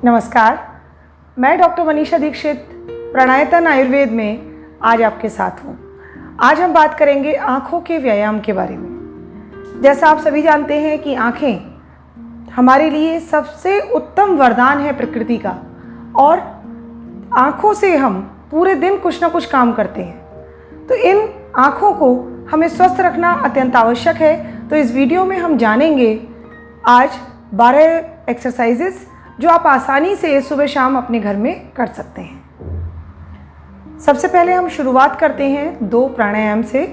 नमस्कार, मैं डॉक्टर मनीषा दीक्षित प्राणायतन आयुर्वेद में आज आपके साथ हूँ। आज हम बात करेंगे आँखों के व्यायाम के बारे में। जैसा आप सभी जानते हैं कि आँखें हमारे लिए सबसे उत्तम वरदान है प्रकृति का, और आँखों से हम पूरे दिन कुछ ना कुछ काम करते हैं। तो इन आँखों को हमें स्वस्थ रखना अत्यंत आवश्यक है। तो इस वीडियो में हम जानेंगे आज 12 एक्सरसाइजेस जो आप आसानी से सुबह शाम अपने घर में कर सकते हैं। सबसे पहले हम शुरुआत करते हैं 2 प्राणायाम से,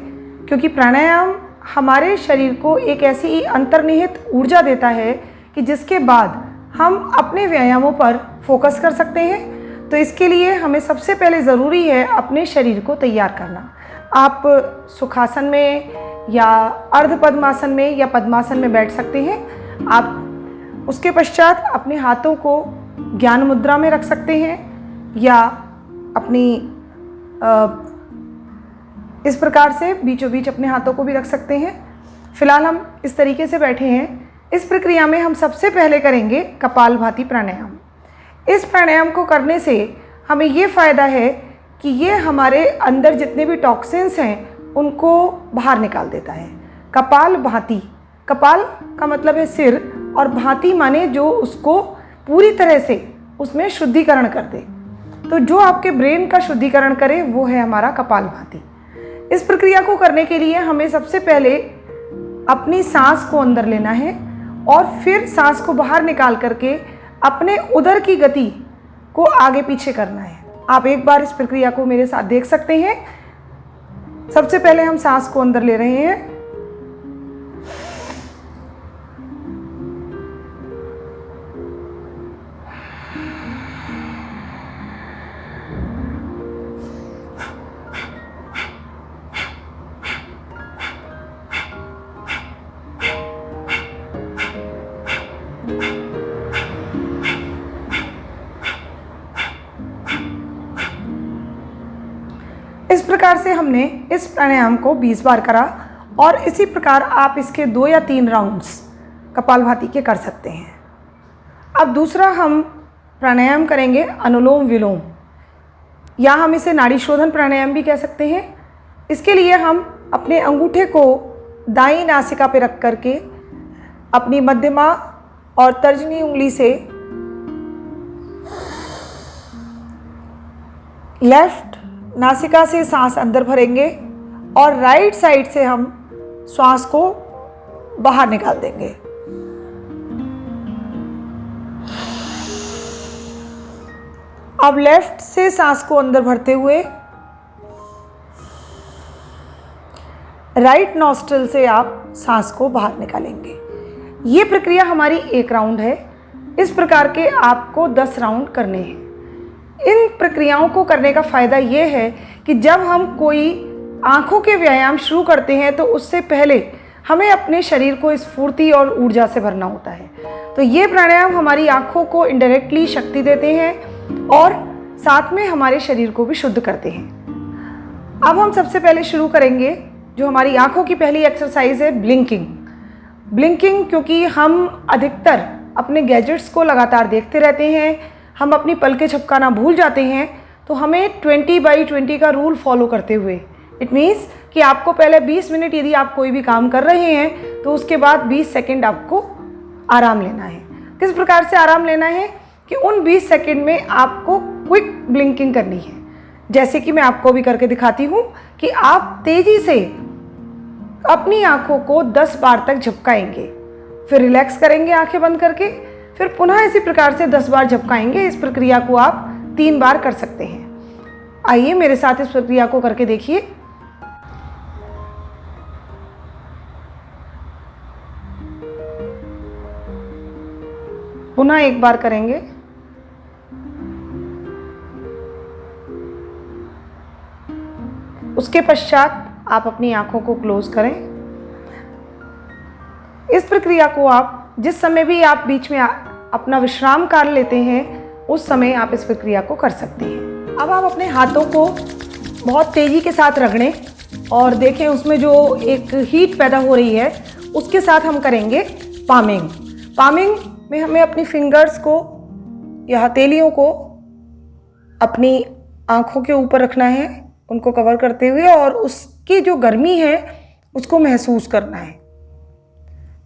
क्योंकि प्राणायाम हमारे शरीर को एक ऐसी अंतर्निहित ऊर्जा देता है कि जिसके बाद हम अपने व्यायामों पर फोकस कर सकते हैं। तो इसके लिए हमें सबसे पहले ज़रूरी है अपने शरीर को तैयार करना। आप सुखासन में या अर्ध पद्मासन में या पद्मासन में बैठ सकते हैं। आप उसके पश्चात अपने हाथों को ज्ञान मुद्रा में रख सकते हैं या अपनी इस प्रकार से बीचों बीच अपने हाथों को भी रख सकते हैं। फिलहाल हम इस तरीके से बैठे हैं। इस प्रक्रिया में हम सबसे पहले करेंगे कपालभाति प्राणायाम। इस प्राणायाम को करने से हमें ये फ़ायदा है कि ये हमारे अंदर जितने भी टॉक्सिन्स हैं उनको बाहर निकाल देता है। कपालभाति, कपाल का मतलब है सिर, और भांति माने जो उसको पूरी तरह से उसमें शुद्धिकरण कर दे। तो जो आपके ब्रेन का शुद्धिकरण करे वो है हमारा कपालभाति। इस प्रक्रिया को करने के लिए हमें सबसे पहले अपनी सांस को अंदर लेना है और फिर सांस को बाहर निकाल करके अपने उदर की गति को आगे पीछे करना है। आप एक बार इस प्रक्रिया को मेरे साथ देख सकते हैं। सबसे पहले हम सांस को अंदर ले रहे हैं, इस प्रकार से हमने इस प्राणायाम को 20 बार करा, और इसी प्रकार आप इसके 2 या 3 राउंड्स कपालभाति के कर सकते हैं। अब दूसरा हम प्राणायाम करेंगे अनुलोम विलोम, या हम इसे नाड़ी शोधन प्राणायाम भी कह सकते हैं। इसके लिए हम अपने अंगूठे को दाईं नासिका पे रख करके अपनी मध्यमा और तर्जनी उंगली से लेफ्ट नासिका से सांस अंदर भरेंगे और राइट साइड से हम श्वास को बाहर निकाल देंगे। अब लेफ्ट से सांस को अंदर भरते हुए राइट नॉस्ट्रिल से आप सांस को बाहर निकालेंगे। ये प्रक्रिया हमारी 1 राउंड है। इस प्रकार के आपको 10 राउंड करने हैं। इन प्रक्रियाओं को करने का फ़ायदा ये है कि जब हम कोई आँखों के व्यायाम शुरू करते हैं तो उससे पहले हमें अपने शरीर को स्फूर्ति और ऊर्जा से भरना होता है। तो ये प्राणायाम हमारी आँखों को इनडायरेक्टली शक्ति देते हैं और साथ में हमारे शरीर को भी शुद्ध करते हैं। अब हम सबसे पहले शुरू करेंगे जो हमारी आँखों की पहली एक्सरसाइज है, ब्लिंकिंग। ब्लिंकिंग क्योंकि हम अधिकतर अपने गैजेट्स को लगातार देखते रहते हैं, हम अपनी पलकें झपकाना भूल जाते हैं। तो हमें 20/20 का रूल फॉलो करते हुए, इट मीन्स कि आपको पहले 20 मिनट यदि आप कोई भी काम कर रहे हैं तो उसके बाद 20 सेकंड आपको आराम लेना है। किस प्रकार से आराम लेना है कि उन 20 सेकंड में आपको क्विक ब्लिंकिंग करनी है। जैसे कि मैं आपको भी करके दिखाती हूँ कि आप तेज़ी से अपनी आँखों को 10 बार तक झपकाएंगे, फिर रिलैक्स करेंगे आँखें बंद करके, फिर पुनः इसी प्रकार से 10 बार झपकाएंगे। इस प्रक्रिया को आप 3 बार कर सकते हैं। आइए मेरे साथ इस प्रक्रिया को करके देखिए। पुनः 1 बार करेंगे, उसके पश्चात आप अपनी आंखों को क्लोज करें। इस प्रक्रिया को आप जिस समय भी आप बीच में अपना विश्राम काल लेते हैं उस समय आप इस प्रक्रिया को कर सकते हैं। अब आप अपने हाथों को बहुत तेज़ी के साथ रगड़ें और देखें उसमें जो एक हीट पैदा हो रही है उसके साथ हम करेंगे पामिंग। पामिंग में हमें अपनी फिंगर्स को या हथेलियों को अपनी आँखों के ऊपर रखना है, उनको कवर करते हुए, और उसकी जो गर्मी है उसको महसूस करना है।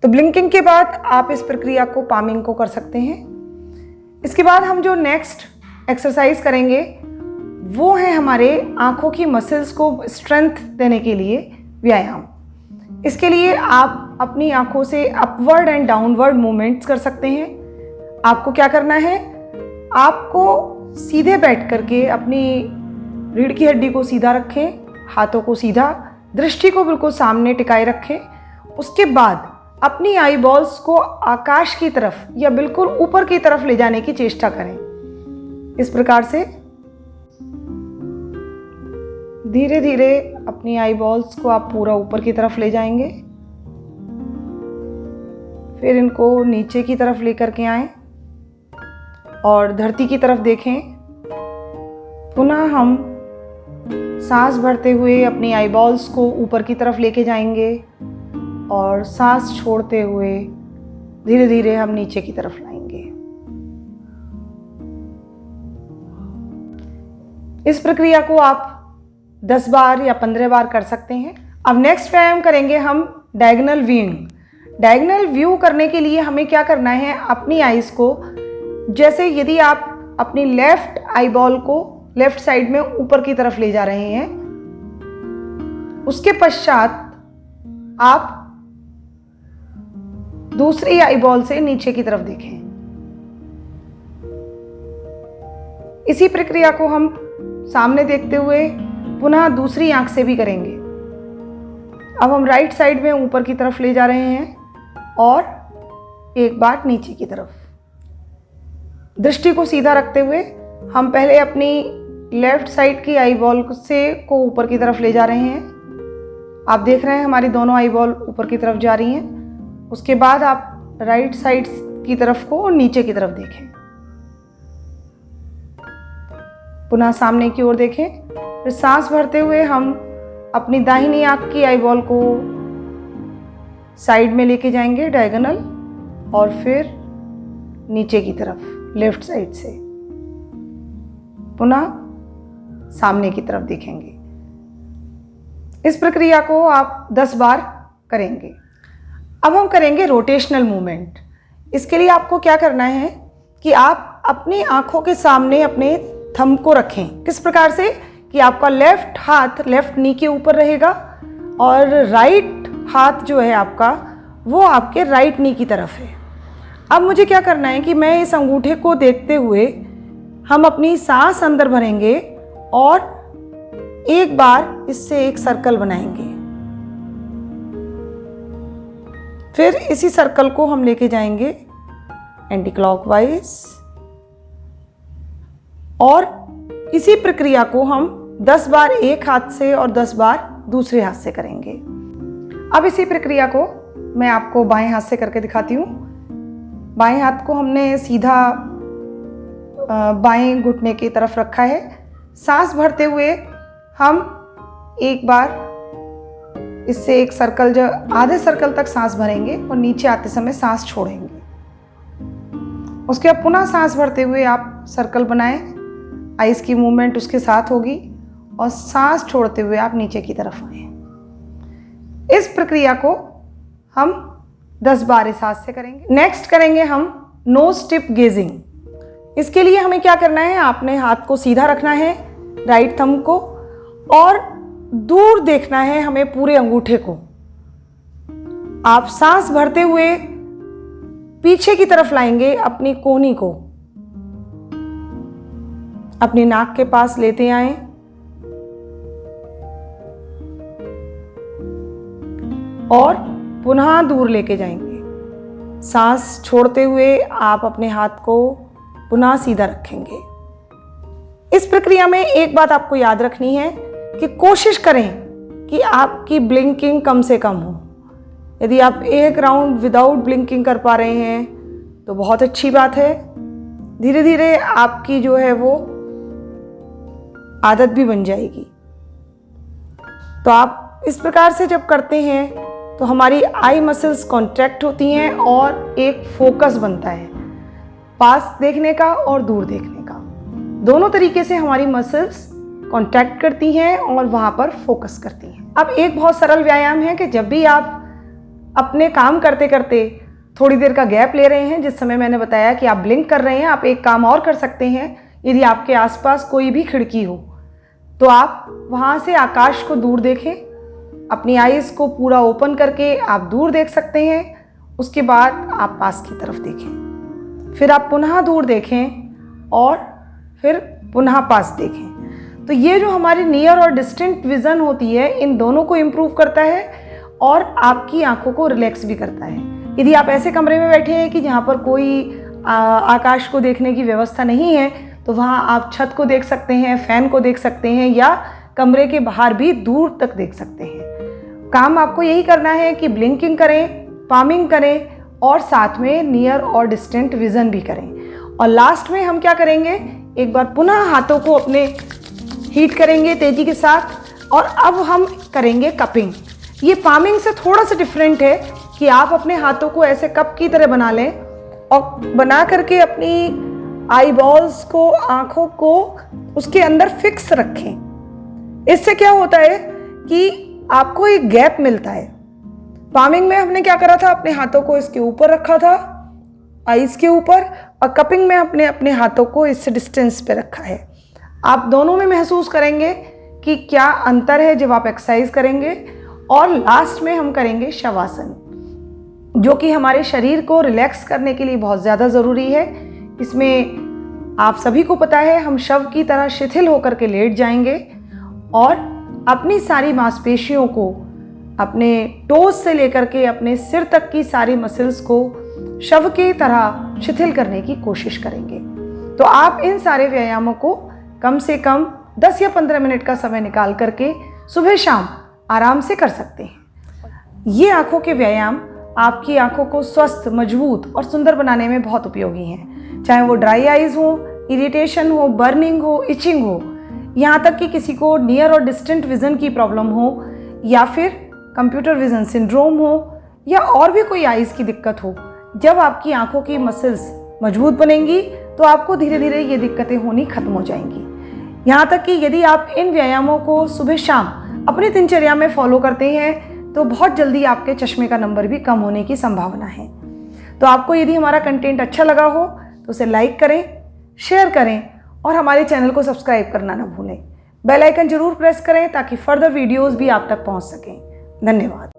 तो ब्लिंकिंग के बाद आप इस प्रक्रिया को पामिंग को कर सकते हैं। इसके बाद हम जो नेक्स्ट एक्सरसाइज करेंगे वो है हमारे आँखों की मसल्स को स्ट्रेंथ देने के लिए व्यायाम। इसके लिए आप अपनी आँखों से अपवर्ड एंड डाउनवर्ड मूवमेंट्स कर सकते हैं। आपको क्या करना है, आपको सीधे बैठ करके अपनी रीढ़ की हड्डी को सीधा रखें, हाथों को सीधा, दृष्टि को बिल्कुल सामने टिकाए रखें। उसके बाद अपनी आई बॉल्स को आकाश की तरफ या बिल्कुल ऊपर की तरफ ले जाने की चेष्टा करें। इस प्रकार से धीरे धीरे अपनी आई बॉल्स को आप पूरा ऊपर की तरफ ले जाएंगे, फिर इनको नीचे की तरफ लेकर के आएं और धरती की तरफ देखें। पुनः हम सांस भरते हुए अपनी आई बॉल्स को ऊपर की तरफ लेके जाएंगे और सांस छोड़ते हुए धीरे धीरे हम नीचे की तरफ लाएंगे। इस प्रक्रिया को आप 10 बार या 15 बार कर सकते हैं। अब नेक्स्ट व्यायाम करेंगे हम डायगोनल व्यूइंग। डायगोनल व्यू करने के लिए हमें क्या करना है, अपनी आईज को, जैसे यदि आप अपनी लेफ्ट आई बॉल को लेफ्ट साइड में ऊपर की तरफ ले जा रहे हैं, उसके पश्चात आप दूसरी आई बॉल से नीचे की तरफ देखें। इसी प्रक्रिया को हम सामने देखते हुए पुनः दूसरी आंख से भी करेंगे। अब हम राइट साइड में ऊपर की तरफ ले जा रहे हैं और एक बार नीचे की तरफ। दृष्टि को सीधा रखते हुए हम पहले अपनी लेफ्ट साइड की आई बॉल से को ऊपर की तरफ ले जा रहे हैं। आप देख रहे हैं हमारी दोनों आई बॉल ऊपर की तरफ जा रही हैं। उसके बाद आप राइट साइड की तरफ को और नीचे की तरफ देखें। पुनः सामने की ओर देखें। फिर सांस भरते हुए हम अपनी दाहिनी आंख की आई बॉल को साइड में लेके जाएंगे डायगोनल, और फिर नीचे की तरफ लेफ्ट साइड से पुनः सामने की तरफ देखेंगे। इस प्रक्रिया को आप 10 बार करेंगे। अब हम करेंगे रोटेशनल मूवमेंट। इसके लिए आपको क्या करना है कि आप अपनी आंखों के सामने अपने थंब को रखें। किस प्रकार से कि आपका लेफ्ट हाथ लेफ्ट नी के ऊपर रहेगा और राइट हाथ जो है आपका वो आपके राइट नी की तरफ है। अब मुझे क्या करना है कि मैं इस अंगूठे को देखते हुए हम अपनी सांस अंदर भरेंगे और एक बार इससे एक सर्कल बनाएंगे। फिर इसी सर्कल को हम लेके जाएंगे एंटी क्लॉकवाइज, और इसी प्रक्रिया को हम 10 बार एक हाथ से और 10 बार दूसरे हाथ से करेंगे। अब इसी प्रक्रिया को मैं आपको बाएं हाथ से करके दिखाती हूँ। बाएं हाथ को हमने सीधा बाएं घुटने की तरफ रखा है। सांस भरते हुए हम एक बार इससे एक सर्कल, जो आधे सर्कल तक सांस भरेंगे और नीचे आते समय सांस छोड़ेंगे। उसके बाद पुनः सांस भरते हुए आप सर्कल बनाएं, आइस की मूवमेंट उसके साथ होगी, और सांस छोड़ते हुए आप नीचे की तरफ आए। इस प्रक्रिया को हम 10 बार इस हाथ से करेंगे। नेक्स्ट करेंगे हम नोज टिप गेजिंग। इसके लिए हमें क्या करना है, आपने हाथ को सीधा रखना है, राइट थंब को, और दूर देखना है हमें पूरे अंगूठे को। आप सांस भरते हुए पीछे की तरफ लाएंगे अपनी कोहनी को, अपनी नाक के पास लेते आएं, और पुनः दूर लेके जाएंगे। सांस छोड़ते हुए आप अपने हाथ को पुनः सीधा रखेंगे। इस प्रक्रिया में एक बात आपको याद रखनी है कि कोशिश करें कि आपकी ब्लिंकिंग कम से कम हो। यदि आप एक राउंड विदाउट ब्लिंकिंग कर पा रहे हैं तो बहुत अच्छी बात है। धीरे धीरे आपकी जो है वो आदत भी बन जाएगी। तो आप इस प्रकार से जब करते हैं तो हमारी आई मसल्स कॉन्ट्रैक्ट होती हैं और एक फोकस बनता है। पास देखने का और दूर देखने का। दोनों तरीके से हमारी मसल्स कॉन्टैक्ट करती हैं और वहाँ पर फोकस करती हैं। अब एक बहुत सरल व्यायाम है कि जब भी आप अपने काम करते करते थोड़ी देर का गैप ले रहे हैं, जिस समय मैंने बताया कि आप ब्लिंक कर रहे हैं, आप एक काम और कर सकते हैं। यदि आपके आसपास कोई भी खिड़की हो तो आप वहाँ से आकाश को दूर देखें, अपनी आईज़ को पूरा ओपन करके आप दूर देख सकते हैं। उसके बाद आप पास की तरफ देखें, फिर आप पुनः दूर देखें और फिर पुनः पास देखें। तो ये जो हमारी नियर और डिस्टेंट विज़न होती है, इन दोनों को इम्प्रूव करता है और आपकी आंखों को रिलैक्स भी करता है। यदि आप ऐसे कमरे में बैठे हैं कि जहाँ पर कोई आकाश को देखने की व्यवस्था नहीं है, तो वहाँ आप छत को देख सकते हैं, फैन को देख सकते हैं या कमरे के बाहर भी दूर तक देख सकते हैं। काम आपको यही करना है कि ब्लिंकिंग करें, पामिंग करें और साथ में नियर और डिस्टेंट विज़न भी करें। और लास्ट में हम क्या करेंगे, एक बार पुनः हाथों को अपने हीट करेंगे तेज़ी के साथ और अब हम करेंगे कपिंग। ये पामिंग से थोड़ा सा डिफरेंट है कि आप अपने हाथों को ऐसे कप की तरह बना लें और बना करके अपनी आई बॉल्स को, आँखों को उसके अंदर फिक्स रखें। इससे क्या होता है कि आपको एक गैप मिलता है। पामिंग में हमने क्या करा था, अपने हाथों को इसके ऊपर रखा था, आईज के ऊपर, और कपिंग में अपने अपने हाथों को इस डिस्टेंस पे रखा है। आप दोनों में महसूस करेंगे कि क्या अंतर है जब आप एक्सरसाइज करेंगे। और लास्ट में हम करेंगे शवासन, जो कि हमारे शरीर को रिलैक्स करने के लिए बहुत ज़्यादा ज़रूरी है। इसमें आप सभी को पता है, हम शव की तरह शिथिल होकर के लेट जाएंगे और अपनी सारी मांसपेशियों को, अपने टोज से लेकर के अपने सिर तक की सारी मसल्स को शव की तरह शिथिल करने की कोशिश करेंगे। तो आप इन सारे व्यायामों को कम से कम 10 या 15 मिनट का समय निकाल करके सुबह शाम आराम से कर सकते हैं। ये आँखों के व्यायाम आपकी आँखों को स्वस्थ, मजबूत और सुंदर बनाने में बहुत उपयोगी हैं। चाहे वो ड्राई आइज़ हो, इरिटेशन हो, बर्निंग हो, इचिंग हो, यहाँ तक कि किसी को नियर और डिस्टेंट विज़न की प्रॉब्लम हो या फिर कंप्यूटर विज़न सिंड्रोम हो या और भी कोई आइज़ की दिक्कत हो। जब आपकी आँखों की मसल्स मजबूत बनेंगी तो आपको धीरे धीरे ये दिक्कतें होनी खत्म हो जाएंगी। यहाँ तक कि यदि आप इन व्यायामों को सुबह शाम अपनी दिनचर्या में फॉलो करते हैं तो बहुत जल्दी आपके चश्मे का नंबर भी कम होने की संभावना है। तो आपको यदि हमारा कंटेंट अच्छा लगा हो तो उसे लाइक करें, शेयर करें और हमारे चैनल को सब्सक्राइब करना ना भूलें। बेल आइकन जरूर प्रेस करें ताकि फर्दर वीडियोस भी आप तक पहुंच सकें। धन्यवाद।